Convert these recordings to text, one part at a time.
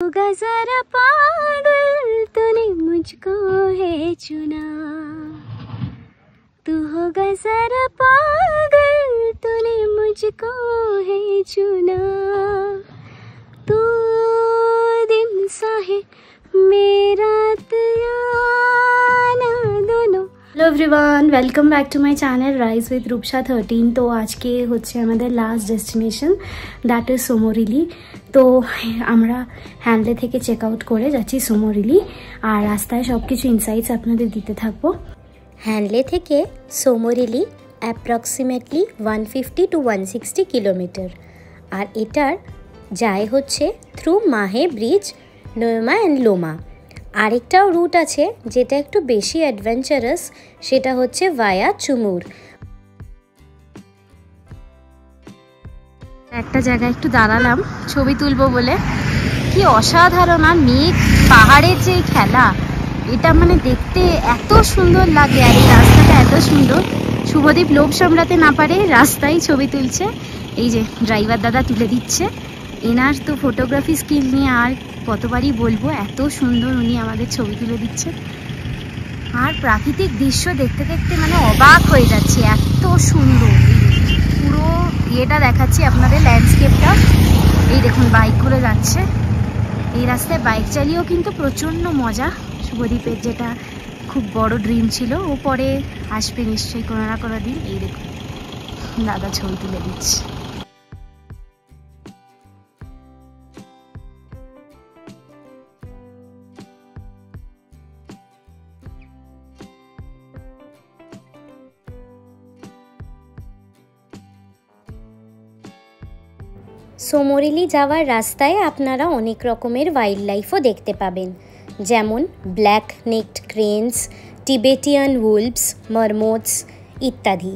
होगा जरा पागल तूने मुझको है चुना, तू होगा जरा पागल तूने मुझको है चुना, तू दिन सा है मेरा आना दोनों। Hello everyone, welcome back to my channel rise with Rupsa 13। तो आज के होच्छे आमादेर लास्ट डेस्टिनेशन दैट इज सोमोरिली। तो आमरा हैंडले थेके चेक आउट करे जाচ্ছি सोमोरिली और रास्ताय सबकिछु इनसाइट्स आपनादेर दिते थाकबो। हैंडले थेके सोमोरिली अप्रक्सिमेटली 150 to 160 किलोमीटर और एटार जाए होच्छे थ्रू माहे ब्रिज, नोएमा एंड लोमा। आरेकटाও रूट आछे जेटा एकटू बेशी एडभेंचारास, सेटा होच्छे वाया चुमुर। একটা জায়গায় একটু দাঁড়ালাম ছবি তুলবো বলে। কি অসাধারণ আর মেঘ পাহাড়ের যে খেলা, এটা মানে দেখতে এত সুন্দর লাগে আর এই রাস্তাটা এত সুন্দর। শুভদীপ লোভ সামলাতে না পারে রাস্তায় ছবি তুলছে। এই যে ড্রাইভার দাদা তুলে দিচ্ছে। এনার তো ফটোগ্রাফি স্কিল নিয়ে আর কতবারই বলবো, এত সুন্দর উনি আমাদের ছবি তুলে দিচ্ছে। আর প্রাকৃতিক দৃশ্য দেখতে দেখতে মানে অবাক হয়ে যাচ্ছে, এত সুন্দর। পুরো ইয়েটা দেখাচ্ছি আপনাদের, ল্যান্ডস্কেপটা। এই দেখুন বাইকগুলো যাচ্ছে। এই রাস্তায় বাইক চালিয়েও কিন্তু প্রচণ্ড মজা। শুভদীপের যেটা খুব বড় ড্রিম ছিল, ও পরে আসবে নিশ্চয়ই কোনো না কোনো দিন। এই দেখুন দাদা ছবি তুলে দিচ্ছে। सोमोरिली जावार रास्ताय आपनारा अनेक रकमेर वाइल्ड लाइफও देखते पाबेन, जेमन ब्लैक नेक्ड क्रेन्स, टिबेटियान वुल्व्स, मार्मोट्स इत्यादि।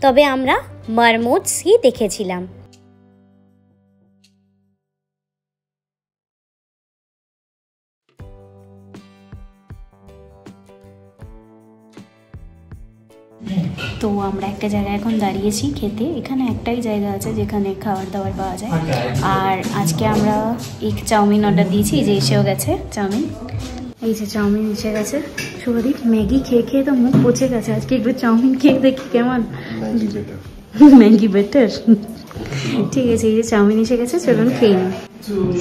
तबे आमरा मार्मोट्स ही देखेछिलाम। তো আমরা একটা জায়গায় এখন দাঁড়িয়েছি খেতে। এখানে একটাই জায়গা আছে যেখানে খাবার দাবার পাওয়া যায়। আর আজকে আমরা এক চাউমিন অর্ডার দিয়েছি, এই যে এসেও গেছে চাউমিন। এই যে চাউমিন এসে গেছে। শুভদীপ ম্যাগি খেয়ে খেয়ে তো মুখ পচে গেছে, আজকে একটু চাউমিন খেয়ে দেখি কেমন। Maggi better. ঠিক আছে, এই যে চাউমিন এসে গেছে, চলুন খেয়ে নিই।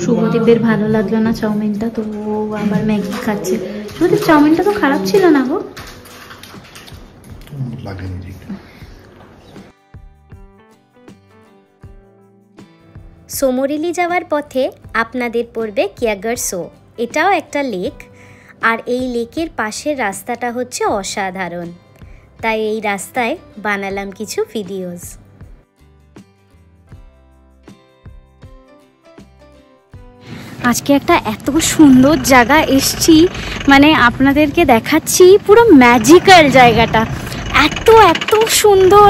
শুভদীপের ভালো লাগলো না চাউমিনটা, তো ও আবার ম্যাগি খাচ্ছে। শুভদীপ চাউমিনটা তো খারাপ ছিল না গো। सोमोरिली जावार पथे आपनादेर पड़बे कियागर सो। एटाও একটা লেক আর এই লেকের পাশের রাস্তাটা হচ্ছে অসাধারণ, তাই এই রাস্তায় বানালাম কিছু ভিডিওস। আজকে একটা এত সুন্দর জায়গা এসছি, মানে আপনাদেরকে দেখাচ্ছি, পুরো ম্যাজিক্যাল জায়গাটা। এত এত সুন্দর,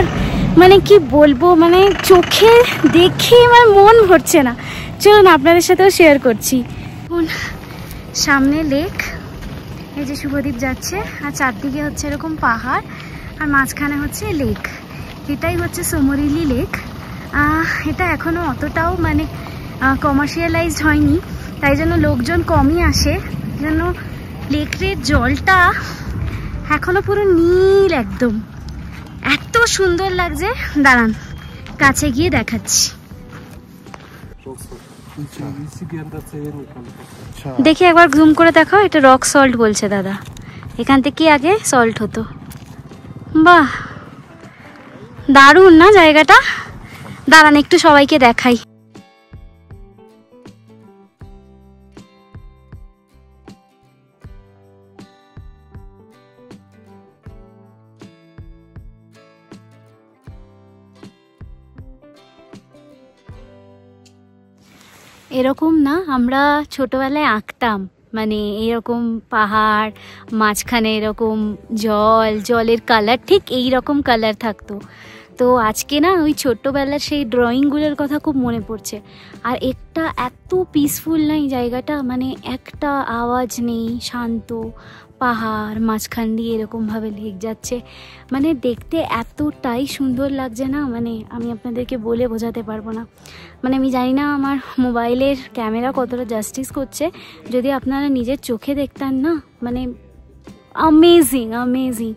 মানে কি বলবো, মানে চোখে দেখে আমার মন ভরছে না। চলুন আপনাদের সাথেও শেয়ার করছি। সামনে লেক, এই যে শুভদীপ যাচ্ছে, আর চারদিকে হচ্ছে এরকম পাহাড়, আর মাঝখানে হচ্ছে লেক। এটাই হচ্ছে সোমোরিলি লেক। এটা এখনো অতটাও মানে কমার্শিয়ালাইজড হয়নি, তাই জন্য লোকজন কমই আসে। যেন লেকের জলটা এখনো পুরো নীল একদম, এত সুন্দর লাগছে। দাঁড়ান কাছে গিয়ে দেখাচ্ছি। দেখি একবার জুম করে দেখাও, এটা রক সল্ট বলছে দাদা। এখান থেকে আগে সল্ট হতো। বাহ, দারুণ না জায়গাটা। দাঁড়ান একটু সবাইকে দেখাই। এরকম না আমরা ছোটবেলায় আঁকতাম, মানে এরকম পাহাড়, মাঝখানে এরকম জল, জলের কালার ঠিক এই রকম কালার থাকতো। তো আজকে না ওই ছোট্টবেলার সেই ড্রয়িংগুলোর কথা খুব মনে পড়ছে। আর একটা এত পিসফুল না এই জায়গাটা, মানে একটা আওয়াজ নেই, শান্ত, পাহাড় মাঝখান দিয়ে এরকমভাবে লেক যাচ্ছে, মানে দেখতে এতটাই সুন্দর লাগছে না, মানে আমি আপনাদেরকে বলে বোঝাতে পারবো না। মানে আমি জানি না আমার মোবাইলের ক্যামেরা কতটা জাস্টিস করছে, যদি আপনারা নিজের চোখে দেখতেন না, মানে অ্যামেজিং অ্যামেজিং,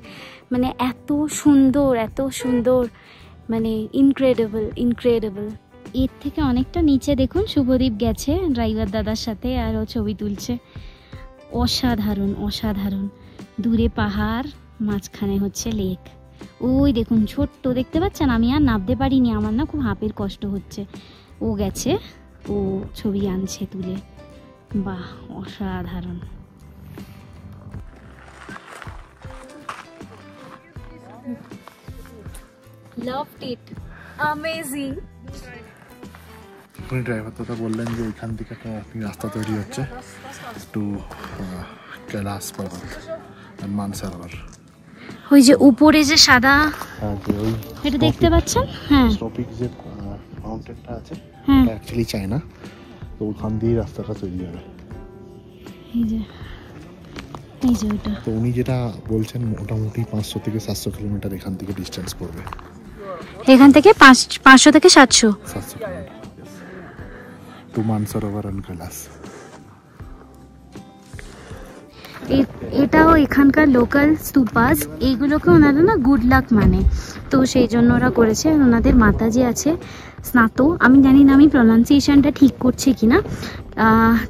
মানে এত সুন্দর, মানে ইনক্রেডিবল ইনক্রেডিবল। এর থেকে অনেকটা নিচে দেখুন শুভদীপ গেছে ড্রাইভার দাদার সাথে, আর ও ছবি তুলছে। অসাধারণ অসাধারণ, দূরে পাহাড়, মাঝখানে হচ্ছে লেক। ওই দেখুন ছোট্ট, দেখতে পাচ্ছেন? আমি আর নামতে পারিনি, আমার না খুব হাঁপের কষ্ট হচ্ছে। ও গেছে, ও ছবি আনছে তুলে। বাহ, অসাধারণ। Loved it. Amazing. উনি ড্রাইভার দাদা বললেন যে এখান থেকে একটা রাস্তা তৈরি হচ্ছে টু কৈলাস পর্বত আর মানসরোবর। ওই যে উপরে যে সাদা, ওই এটা দেখতে পাচ্ছেন? হ্যাঁ, টপিক যে মাউন্টেনটা আছে, হ্যাঁ, এটা অ্যাকচুয়ালি চায়না, তো ওখান দিয়ে রাস্তাটা তৈরি হবে। এই যে ওটা। তো উনি যেটা বলছেন মোটামুটি 500 থেকে 700 কিলোমিটার এখান থেকে ডিস্টেন্স পড়বে। এখান থেকে 500 থেকে 700 কিলোমিটার টু মানসরোবর আর কৈলাস। এটাও এখানকার লোকাল স্তূপাস, এইগুলোকে ওনারা না গুড লাক মানে, তো সেই জন্য ওরা করেছে। ওনাদের মাতাজি আছে স্নাত, আমি জানি না আমি প্রনাউন্সিয়েশনটা ঠিক করছি কিনা,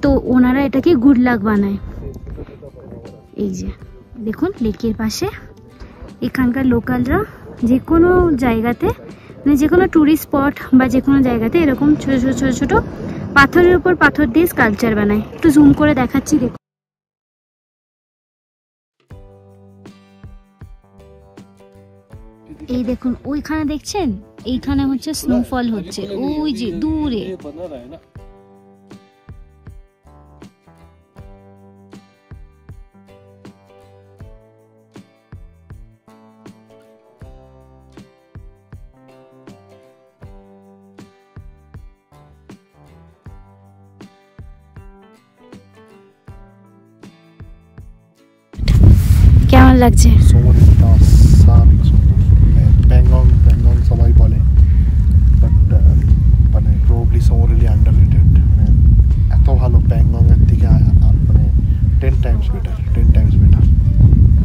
তো ওনারা এটাকে গুড লাক বানায়। এই যে দেখুন লেকের পাশে এখানকার লোকালরা যে কোনো জায়গাতে, মানে যে কোনো ট্যুরিস্ট স্পট বা যে কোনো জায়গাতে এরকম ছোটো ছোটো ছোটো ছোটো পাথরের উপর পাথর দিয়ে স্কাল্পচার বানায়। একটু জুম করে দেখাচ্ছি, দেখুন। এই দেখুন ওইখানে দেখছেন, এইখানে হচ্ছে স্নোফল হচ্ছে, ওই যে দূরে। কেমন লাগছে? প্যাংগং সবাই বলে, বাট মানে প্রবাবলি সোমোরিলি আন্ডাররেটেড। মানে এত ভালো, প্যাংগংয়ের থেকে মানে 10 টাইমস বেটার।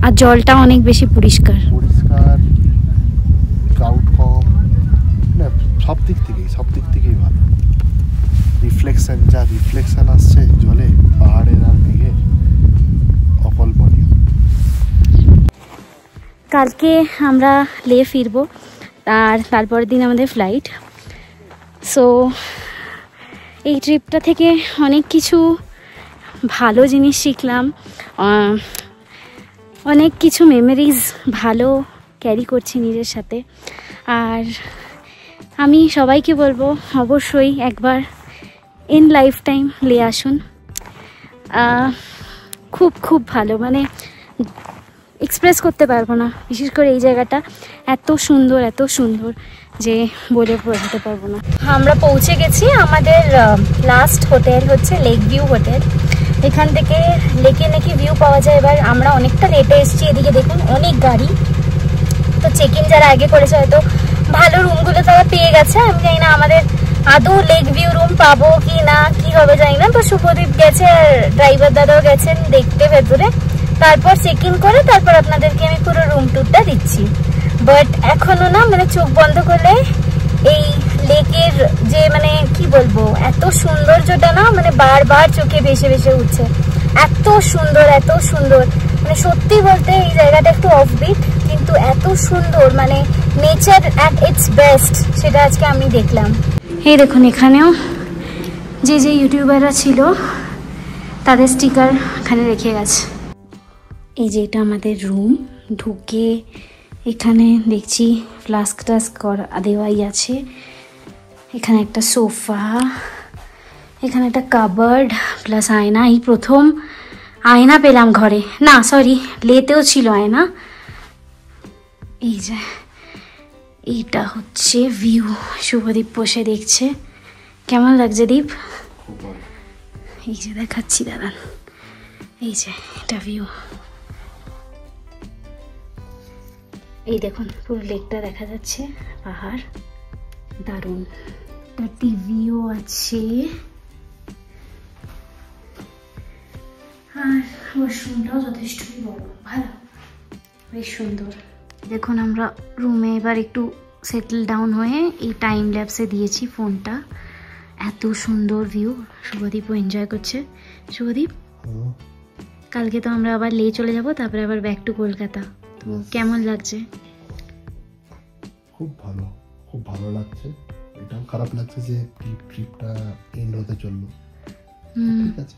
আর জলটা অনেক বেশি পরিষ্কার, ক্রাউড কম, না সব দিক থেকেই ভালো। রিফ্লেকশন আসছে জলে, পাহাড়ের আর মেঘের, অকল্পনীয়। কালকে আমরা লে ফিরবো, আর তারপরের দিন আমাদের ফ্লাইট। সো এই ট্রিপটা থেকে অনেক কিছু ভালো জিনিস শিখলাম, অনেক কিছু মেমোরিজ ভালো ক্যারি করছি নিজের সাথে। আর আমি সবাইকে বলবো অবশ্যই একবার ইন লাইফ টাইম লে আসুন। খুব ভালো, মানে এক্সপ্রেস করতে পারবো না, বিশেষ করে এই জায়গাটা এত সুন্দর যে বলে বোঝাতে পারবো না। আমরা পৌঁছে গেছি, আমাদের লাস্ট হোটেল হচ্ছে লেক ভিউ হোটেল। এখান থেকে লেকে নাকি ভিউ পাওয়া যায়। এবার আমরা অনেকটা লেটে এসেছি, এদিকে দেখুন অনেক গাড়ি, তো চেক ইন যারা আগে করেছে হয়তো ভালো রুমগুলো তারা পেয়ে গেছে। আমি জানি না আমাদের আদৌ লেক ভিউ রুম পাবো কি না, কি হবে জানি না। তো শুভদীপ গেছে আর ড্রাইভার দাদাও গেছেন দেখতে ভেতরে, তারপর চেক ইন করে তারপর আপনাদেরকে আমি পুরো রুম টুরটা দিচ্ছি। বাট এখনো না, মানে চোখ বন্ধ করলে এই লেকের যে মানে কি বলবো, এত সৌন্দর্যটা না মানে বারবার চোখে ভেসে উঠছে। এত সুন্দর, মানে সত্যি বলতে এই জায়গাটা একটু অফবিট, কিন্তু এত সুন্দর, মানে নেচার অ্যাট ইটস বেস্ট, সেটা আজকে আমি দেখলাম। এই দেখুন এখানেও যে ইউটিউবাররা ছিল তাদের স্টিকার এখানে রেখে গেছে। এই যে এটা আমাদের রুম, ঢুকে এখানে দেখছি ফ্লাস্ক টাস্ক দেওয়াই আছে। এখানে একটা সোফা, এখানে একটা কাবার্ড প্লাস আয়না। এই প্রথম আয়না পেলাম ঘরে, না সরি লেতেও ছিল আয়না। এই যে এইটা হচ্ছে ভিউ। শুভদীপ বসে দেখছে। কেমন লাগছে দীপ? এই যে দেখাচ্ছি দাঁড়ান, এই যে এটা ভিউ। এই দেখুন পুরো লেকটা দেখা যাচ্ছে, পাহাড়, দারুণ। একটা টিভিও আছে আর ওয়াশরুমটাও যথেষ্টই বড়, ভালো, বেশ সুন্দর। দেখুন আমরা রুমে এবার একটু সেটেল ডাউন হয়ে এই টাইম ল্যাপসে দিয়েছি ফোনটা। এত সুন্দর ভিউ, শুভদীপও এনজয় করছে। শুভদীপ, কালকে তো আমরা আবার লে চলে যাব, তারপরে আবার ব্যাক টু কলকাতা। তো কেমন লাগছে? খুব ভালো, খুব ভালো লাগছে। এটাও খারাপ লাগছে যে ট্রিপটা এন্ড হতে চললো। ঠিক আছে,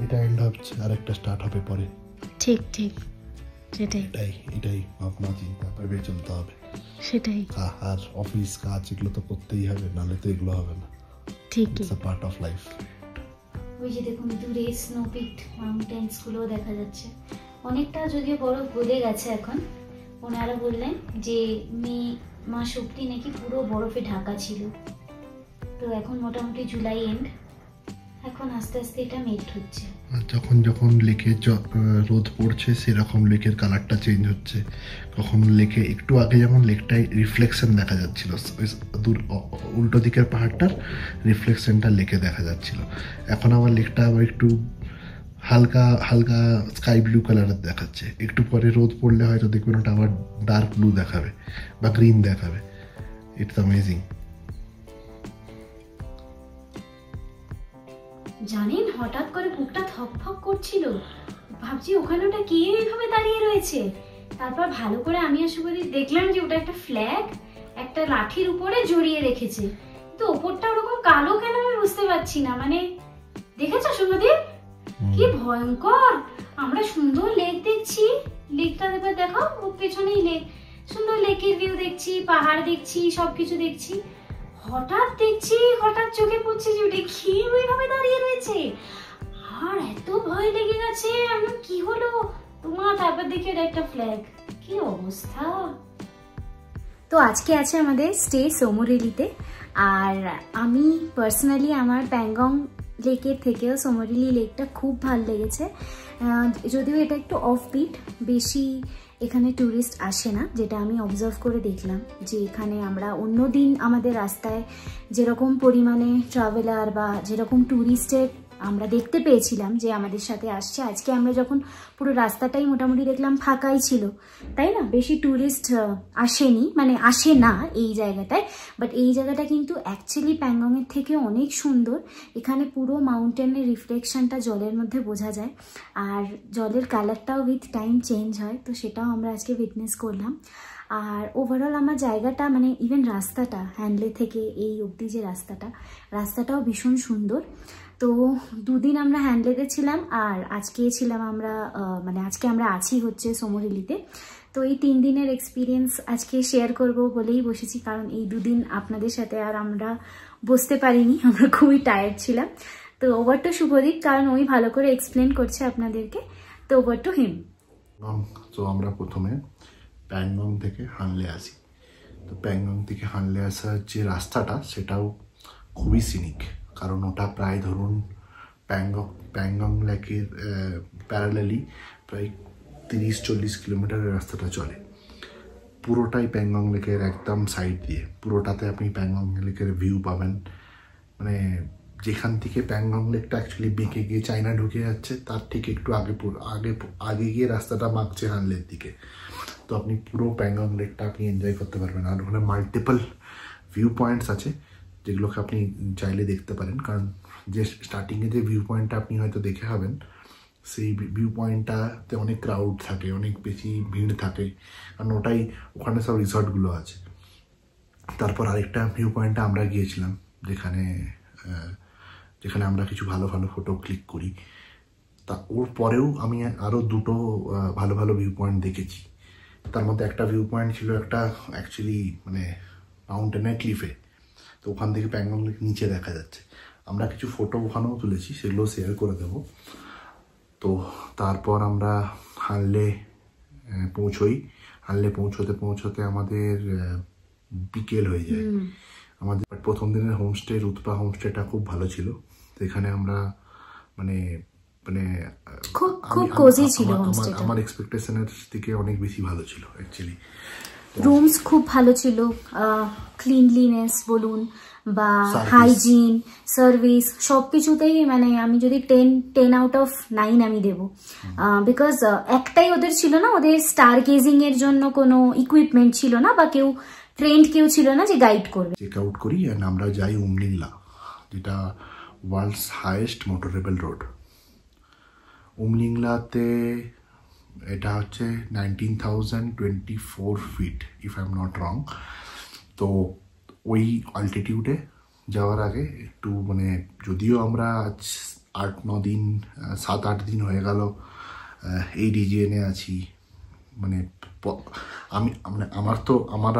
এটা এন্ড হচ্ছে আর একটা স্টার্ট হবে পরে। ঠিক ঠিক, সেটাই এটাই ভাবনা চিন্তা ভেবে চলতে হবে। সেটাই, আর অফিস কাজ এগুলো তো করতেই হবে, নাহলে তো এগুলো হবে না। ঠিক, it's a part of life. ওই যে দেখুন দূরে স্নো পিকড মাউন্টেন্স গুলো দেখা যাচ্ছে। অনেকটা যদিও বরফ গলে গেছে এখন। ওনারা বললেন যে মে মাস অব্দি নাকি পুরো বরফে ঢাকা ছিল, তো এখন মোটামুটি জুলাই এন্ড, এখন আস্তে আস্তে এটা মেল্ট হচ্ছে। যখন যখন লেকে রোদ পড়ছে সেরকম লেকের কালারটা চেঞ্জ হচ্ছে। কখনো লেকে একটু আগে যেমন লেকটায় রিফ্লেকশন দেখা যাচ্ছিল, দূর উল্টো দিকের পাহাড়টার রিফ্লেকশনটা লেকে দেখা যাচ্ছিল। এখন আবার লেকটা আবার একটু হালকা হালকা স্কাই ব্লু কালারের দেখাচ্ছে। একটু পরে রোদ পড়লে হয়তো দেখবেন ওটা আবার ডার্ক ব্লু দেখাবে বা গ্রিন দেখাবে। It's amazing. জানেন হঠাৎ করে বুকটা থকথক করছিল, ভাবছি ওখানে ওটা কে এইভাবে দাঁড়িয়ে রয়েছে। তারপর ভালো করে আমি আর শুভদীপ দেখলাম যে ওটা একটা ফ্ল্যাগ, একটা লাঠির উপরে জড়িয়ে রেখেছে। তো ওপরটা ওরকম কালো কেন আমি বুঝতে পারছি না। মানে দেখেছো শুভদীপ, কি ভয়ঙ্কর। আমরা সুন্দর লেক দেখছি, লেকটা এবার দেখাও, ওর পেছনেই লেক, সুন্দর লেকের ভিউ দেখছি, পাহাড় দেখছি, সবকিছু দেখছি। হঠাৎ দেখছি, হঠাৎ চোখে পড়ছে যে ওটা কি ওইভাবে দাঁড়িয়ে রয়েছে। আর এত ভয় লেগে গেছে, আমি কি হলো তোমার, তারপর দেখি ওটা একটা ফ্ল্যাগ। কি অবস্থা। তো আজকে আছে আমাদের স্টে সোমোরেলিতে। আর আমি পার্সোনালি আমার প্যাংগং লেকের থেকেও সোমোরেলি লেকটা খুব ভালো লেগেছে। যদিও এটা একটু অফবিট, বেশি এখানে ট্যুরিস্ট আসে না, যেটা আমি অবজার্ভ করে দেখলাম যে এখানে আমরা অন্য দিন আমাদের রাস্তায় যেরকম পরিমাণে ট্রাভেলার বা যেরকম ট্যুরিস্টের আমরা দেখতে পেয়েছিলাম যে আমাদের সাথে আসছে, আজকে আমরা যখন পুরো রাস্তাটাই মোটামুটি দেখলাম ফাঁকাই ছিল, তাই না? বেশি ট্যুরিস্ট আসেনি, মানে আসে না এই জায়গাটায়। বাট এই জায়গাটা কিন্তু অ্যাকচুয়ালি প্যাংগংয়ের থেকে অনেক সুন্দর। এখানে পুরো মাউন্টেনের রিফ্লেকশনটা জলের মধ্যে বোঝা যায়, আর জলের কালারটাও উইথ টাইম চেঞ্জ হয়, তো সেটাও আমরা আজকে উইটনেস করলাম। আর ওভারঅল আমার জায়গাটা, মানে ইভেন রাস্তাটা, হ্যান্ডলে থেকে এই অবধি যে রাস্তাটাও ভীষণ সুন্দর। তো দুদিন আমরা হ্যান্ডলেতে ছিলাম, আর আজকে ছিলাম আমরা, মানে আজকে আমরা আছি হচ্ছে সোমোরেলিতে। তো এই 3 দিনের এক্সপিরিয়েন্স আজকে শেয়ার করব বলেই বসেছি, কারণ এই দুদিন আপনাদের সাথে আর আমরা বসতে পারিনি, আমরা খুবই টায়ার্ড ছিলাম। তো ওভার টু শুভদীপ, কারণ ওই ভালো করে এক্সপ্লেন করছে আপনাদেরকে। তো ওভার টু হিম। তো আমরা প্রথমে প্যাংগং থেকে হানলে আসি। তো প্যাংগং থেকে হানলে আসার যে রাস্তাটা সেটাও খুবই সিনিক, কারণ ওটা প্রায় ধরুন প্যাংগং লেকের প্যারালালি প্রায় 30-40 কিলোমিটারের রাস্তাটা চলে। পুরোটাই প্যাংগং লেকের একদম সাইড দিয়ে, পুরোটাতে আপনি প্যাংগং লেকের ভিউ পাবেন। মানে যেখান থেকে প্যাংগং লেকটা অ্যাকচুয়ালি বেঁকে গিয়ে চায়না ঢুকে যাচ্ছে, তার ঠিক একটু আগে গিয়ে রাস্তাটা মাপছে হানলের দিকে। তো আপনি পুরো প্যাংগং লেকটা আপনি এনজয় করতে পারবেন। আর ওখানে মাল্টিপল ভিউ পয়েন্টস আছে যেগুলোকে আপনি চাইলে দেখতে পারেন, কারণ যে স্টার্টিংয়ে যে ভিউ পয়েন্টটা আপনি হয়তো দেখে হবেন, সেই ভিউ পয়েন্টটাতে অনেক ক্রাউড থাকে, অনেক বেশি ভিড় থাকে, কারণ ওখানে সব রিসর্টগুলো আছে। তারপর আরেকটা ভিউ পয়েন্টে আমরা গিয়েছিলাম যেখানে আমরা কিছু ভালো ভালো ফটো ক্লিক করি। তা ওর পরেও আমি আরও 2টো ভালো ভিউ পয়েন্ট দেখেছি। তার মধ্যে একটা ভিউ পয়েন্ট ছিল একটা অ্যাকচুয়ালি মানে মাউন্টেনের ক্লিফে, তো ওখান থেকে প্যাংগং লেক নিচে দেখা যাচ্ছে। আমরা কিছু ফটো ওখানেও তুলেছি, সেগুলো শেয়ার করে দেব। তো তারপর আমরা হানলে পৌঁছোই। হানলে পৌঁছতে পৌঁছতে আমাদের বিকেল হয়ে যায়। আমাদের প্রথম দিনের হোমস্টে রুতপা হোমস্টেটা খুব ভালো ছিল। এখানে আমরা মানে মানে খুব কোজি ছিল হোমস্টেটা, আমার এক্সপেকটেশনের থেকে অনেক বেশি ভালো ছিল অ্যাকচুয়ালি। রুমস খুব ভালো ছিল, ক্লিনলিনেস বলুন বা হাইজিন, সার্ভিস, সব কিছুতেই মানে আমি যদি 10 আউট অফ 9 আমি দেবো। বিকজ একটাই ওদের ছিল না, ওদের স্টার গেজিং এর জন্য কোনো ইকুইপমেন্ট ছিল না বা কেউ ট্রেন্ড কেউ ছিল না যে গাইড করবে। চেক আউট করি অ্যান্ড আমরা যাই উমলিংলা, যেটা ওয়ার্ল্ডস হাইয়েস্ট মোটরেবল রোড। উমলিংলাতে এটা হচ্ছে 19,024 feet if I am not wrong. তো ওই অল্টিটিউডে যাওয়ার আগে একটু মানে, যদিও আমরা 8-9 দিন 7-8 দিন হয়ে গেল এই রিজিয়নে আছি, মানে আমার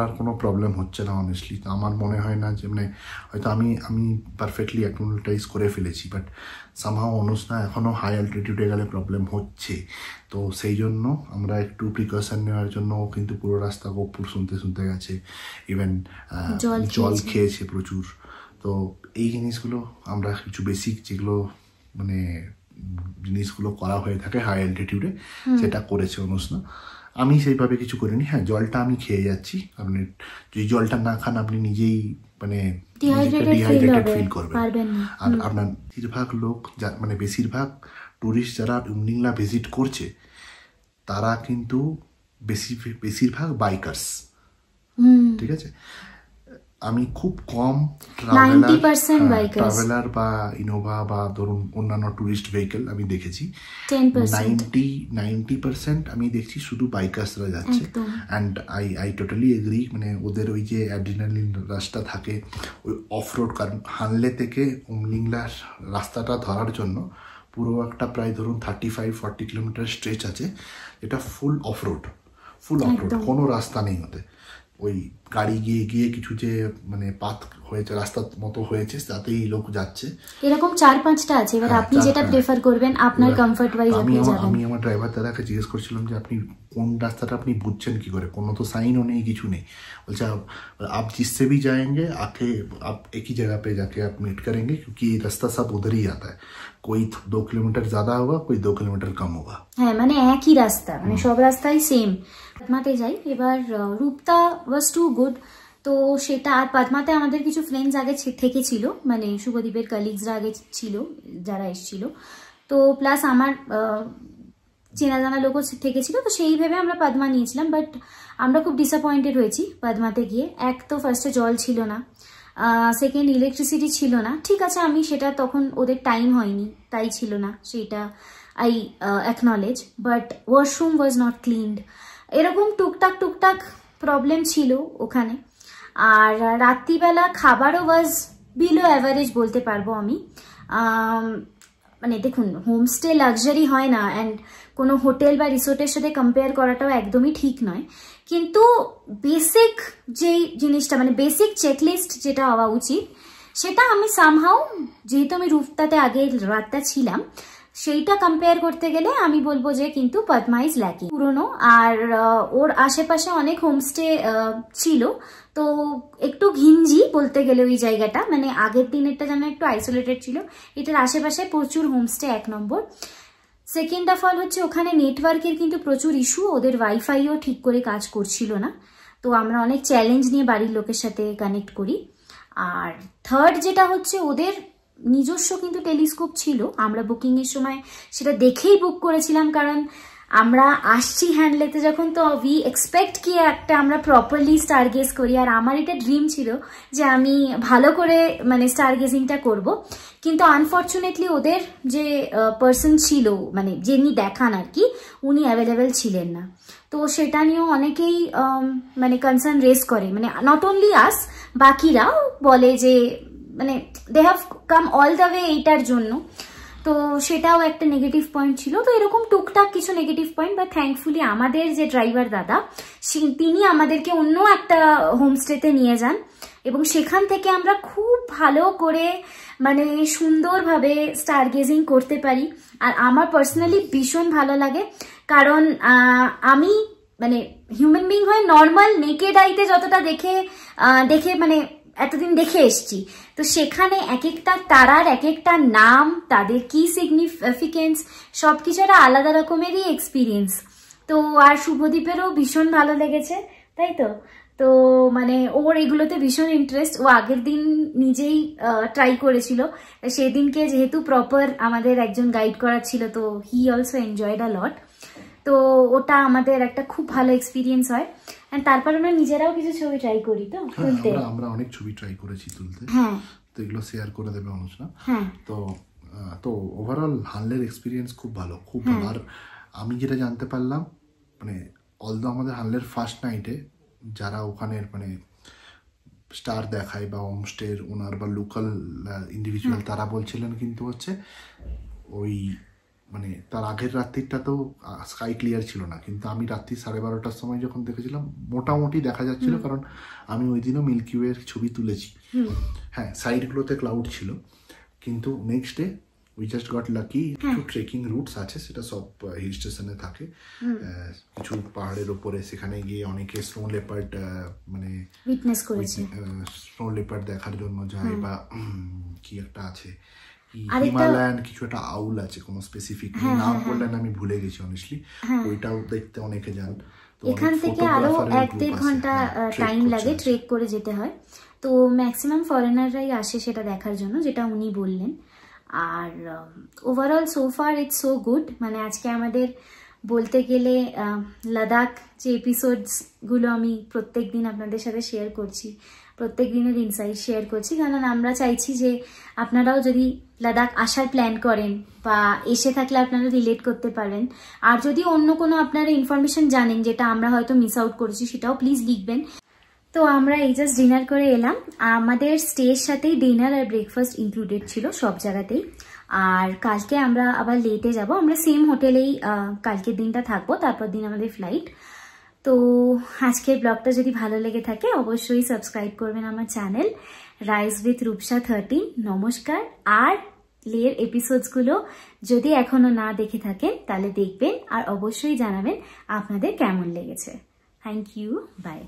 আর কোনো প্রবলেম হচ্ছে না অনেস্টলি। তো আমার মনে হয় না যে মানে হয়তো আমি পারফেক্টলি অ্যাকনোলেজ করে ফেলেছি, বাট সামহাও অনুষ্ণা এখনও হাই অ্যালটিটিউডে গেলে প্রবলেম হচ্ছে। তো সেই জন্য আমরা একটু প্রিকশন নেওয়ার জন্য কিন্তু পুরো রাস্তা কর্পূর শুনতে গেছে, ইভেন জল খেয়েছে প্রচুর। তো এই জিনিসগুলো আমরা কিছু বেসিক যেগুলো মানে জিনিসগুলো করা হয়ে থাকে হাই অ্যালটিটিউডে, সেটা করেছে অনুষ্ণা। আমি সেইভাবে কিছু করিনি। হ্যাঁ, জলটা আমি খেয়ে যাচ্ছি, কারণ যদি জলটা না খান আপনি নিজেই মানে ডিহাইড্রেটেড ফিল করবেন। আর আপনার বেশিরভাগ লোক মানে বেশিরভাগ টুরিস্ট যারা উমলিংলা ভিজিট করছে তারা কিন্তু বেশিরভাগ বাইকার্স, ঠিক আছে। আমি খুব কম ট্রাভেলার বা ইনোভা বা ধরুন অন্যান্য টুরিস্ট ভেহিকেল আমি দেখেছি। 90% আমি দেখছি শুধু বাইকার্সরা যাচ্ছে। অ্যান্ড আই টোটালি এগ্রি, মানে ওদের ওই যে অ্যাড্রিনালিন রাশটা থাকে ওই অফরোড, কারণ হানলে থেকে উমলিংলার রাস্তাটা ধরার জন্য পুরো একটা প্রায় ধরুন 35-40 কিলোমিটার স্ট্রেচ আছে, এটা ফুল অফরোড, কোনো রাস্তা নেই ওতে। ওই গাড়ি গিয়ে কিছু যে মানে পাথ হয়েছে, রাস্তার মতো হয়েছে, তাতেই লোক যাচ্ছে। এরকম 4-5টা আছে। এবার আপনি যেটা প্রেফার করবেন আপনার কমফর্ট ওয়াইজ আপনি যাবেন। আমি আমার ড্রাইভার দাদাকে জিজ্ঞেস করছিলাম যে আপনি কোন রাস্তাটা আপনি বুঝছেন কি করে, কোনো তো সাইনও নেই, কিছু নেই। বলছে आप जिससे भी जाएंगे आके आप एक ही जगह पे जाके आप मीट करेंगे, क्योंकि ये रास्ता सब उधर ही आता है। कोई 2 किलोमीटर ज्यादा होगा, कोई 2 किलोमीटर कम होगा। হ্যাঁ, মানে একই রাস্তা, মানে সব রাস্তাই সেম। পদ্মাতে যাই এবার। রূপতা ওয়াজ টু গুড। তো সেটা, আর পদ্মাতে আমাদের কিছু ফ্রেন্ডস আগে থেকে ছিল, মানে শুভদীপের কলিগসরা আগে ছিল যারা এসেছিল। তো প্লাস আমার চেনা জানা লোকও থেকে ছিল, তো সেই ভেবে আমরা পদ্মা নিয়েছিলাম। বাট আমরা খুব ডিসঅ্যাপয়েন্টেড হয়েছি পদ্মাতে গিয়ে। এক তো ফার্স্টে জল ছিল না, সেকেন্ড ইলেকট্রিসিটি ছিল না। ঠিক আছে, আমি সেটা তখন ওদের টাইম হয়নি তাই ছিল না, সেটা I acknowledge. But washroom was not cleaned, এরকম টুকটাক প্রবলেম ছিল ওখানে। আর রাত্রিবেলা খাবারও ওয়াজ বিলো অ্যাভারেজ বলতে পারবো আমি। মানে দেখুন, হোমস্টে লাক্সারি হয় না, অ্যান্ড কোনো হোটেল বা রিসোর্টের সাথে কম্পেয়ার করাটাও একদমই ঠিক নয়। কিন্তু বেসিক যেই জিনিসটা, মানে বেসিক চেকলিস্ট যেটা হওয়া উচিত, সেটা আমি সামহাও, যেহেতু আমি রূপতাতে আগে রাতটা ছিলাম, সেইটা কম্পেয়ার করতে গেলে আমি বলবো যে কিন্তু পদ্মা ইজ ল্যাকিং। পুরনো, আর ওর আশেপাশে অনেক হোমস্টে ছিল, তো একটু ঘিঞ্জি বলতে গেলে ওই জায়গাটা, মানে আগের দিনেরটা যেন একটু আইসোলেটেড ছিল। এটার আশেপাশে প্রচুর homestay, 1 number. Second of all হচ্ছে ওখানে নেটওয়ার্কের কিন্তু প্রচুর ইস্যু, ওদের ওয়াইফাইও ঠিক করে কাজ করছিল না। তো আমরা অনেক চ্যালেঞ্জ নিয়ে বাড়ির লোকের সাথে কানেক্ট করি। আর থার্ড যেটা হচ্ছে, ওদের নিজস্ব কিন্তু টেলিস্কোপ ছিল। আমরা বুকিংয়ের সময় সেটা দেখেই বুক করেছিলাম, কারণ আমরা আসছি হ্যান্ডলেতে যখন, তো উই এক্সপেক্ট কি একটা আমরা প্রপারলি স্টার গেজ করি। আর আমার এটা ড্রিম ছিল যে আমি ভালো করে মানে স্টার গেজিংটা করব। কিন্তু আনফর্চুনেটলি ওদের যে পার্সন ছিল, মানে যিনি দেখান আর কি, উনি অ্যাভেলেবেল ছিলেন না। তো সেটা নিয়েও অনেকেই মানে কনসার্ন রেজ করে, মানে নট অনলি আস, বাকিরাও বলে যে মানে they have come all the way এইটার জন্য। তো সেটাও একটা নেগেটিভ পয়েন্ট ছিল। তো এরকম টুকটাক কিছু নেগেটিভ পয়েন্ট, বা থ্যাঙ্কফুলি আমাদের যে ড্রাইভার দাদা, তিনি আমাদেরকে অন্য একটা হোমস্টেতে নিয়ে যান, এবং সেখান থেকে আমরা খুব ভালো করে মানে সুন্দরভাবে স্টার গেজিং করতে পারি। আর আমার পার্সোনালি ভীষণ ভালো লাগে, কারণ আমি মানে হিউম্যান বিং হয়ে নর্মাল নেকেড আইতে যতটা দেখে মানে এতদিন দেখে এসছি, তো সেখানে এক একটা তারার এক একটা নাম, তাদের কি সিগনিফিকেন্স, সবকিছু একটা আলাদা রকমেরই এক্সপিরিয়েন্স। তো আর শুভদীপেরও ভীষণ ভালো লেগেছে, তাই তো। তো মানে ওর এগুলোতে ভীষণ ইন্টারেস্ট, ও আগের দিন নিজেই ট্রাই করেছিল, সেদিনকে যেহেতু প্রপার আমাদের একজন গাইড করা ছিল, তো হি অলসো এনজয়েড আ লট। তো ওটা আমাদের একটা খুব ভালো এক্সপিরিয়েন্স হয়। এন্ড তারপর আমরা নিজেরাও কিছু ছবি ট্রাই করি তো তুলতে। আমরা অনেক ছবি ট্রাই করেছি তুলতে, তো এগুলো শেয়ার করে দেবে অনুষ্ণা। তো ওভারঅল হানলের এক্সপিরিয়েন্স খুব ভালো, খুব ভালো। আর আমি যেটা জানতে পারলাম, মানে অলদো আমাদের হানলের ফার্স্ট নাইটে যারা ওখানের মানে স্টার দেখায় বা হোমস্টের ওনার বা লোকাল ইন্ডিভিজুয়াল, তারা বলছিলেন কিন্তু হচ্ছে ওই মানে তার আগের রাত্রিটা তো স্কাই ক্লিয়ার ছিল না, কিন্তু আমি রাত্রি 12:30টার সময় যখন দেখেছিলাম মোটামুটি দেখা যাচ্ছিল, কারণ আমি ওই দিনও মিল্কি ওয়ের ছবি তুলেছি। হ্যাঁ, সাইডগুলোতে ক্লাউড ছিল, কিন্তু next day we just got lucky. কিছু ট্রেকিং রুটস আছে, সেটা সব হিল স্টেশনে থাকে, কিছু পাহাড়ের ওপরে, সেখানে গিয়ে অনেকে স্নো লেপার্ড মানে উইটনেস করেছে, স্নো লেপার্ড দেখার জন্য যায়, বা কি একটা আছে হিমালয়ান কিছু একটা আউল আছে, কোনো স্পেসিফিক নাম বললেন আমি ভুলে গেছি অনেস্টলি, ওইটাও দেখতে অনেকে যান। এখান থেকে আরো 1-1.5 ঘন্টা টাইম লাগে, ট্রেক করে যেতে হয়। তো ম্যাক্সিমাম ফরেনাররাই আসে সেটা দেখার জন্য, যেটা উনি বললেন। আর overall so far it's so good. মানে আজকে আমাদের বলতে গেলে লাদাখ যে এপিসোডসগুলো আমি প্রত্যেক দিন আপনাদের সাথে শেয়ার করছি, প্রত্যেক দিনের ইনসাইট শেয়ার করছি, কারণ আমরা চাইছি যে আপনারাও যদি লাদাখ আসার প্ল্যান করেন বা এসে থাকলে আপনারা রিলেট করতে পারেন। আর যদি অন্য কোনো আপনারা ইনফরমেশন জানেন যেটা আমরা হয়তো মিস আউট করেছি, সেটাও প্লিজ লিখবেন। তো আমরা এই জাস্ট ডিনার করে এলাম, আমাদের স্টের সাথেই ডিনার আর ব্রেকফাস্ট ইনক্লুডেড ছিল সব জায়গাতেই। আর কালকে আমরা আবার লেটে যাব, আমরা সেম হোটেলেই কালকের দিনটা থাকবো, তারপর দিন আমাদের ফ্লাইট। তো আজকের ব্লগটা যদি ভালো লেগে থাকে অবশ্যই সাবস্ক্রাইব করবেন আমার চ্যানেল রাইজ উইথ রূপসা 13। নমস্কার। আর লের এপিসোডসগুলো যদি এখনো না দেখে থাকেন তাহলে দেখবেন, আর অবশ্যই জানাবেন আপনাদের কেমন লেগেছে। Thank you, by.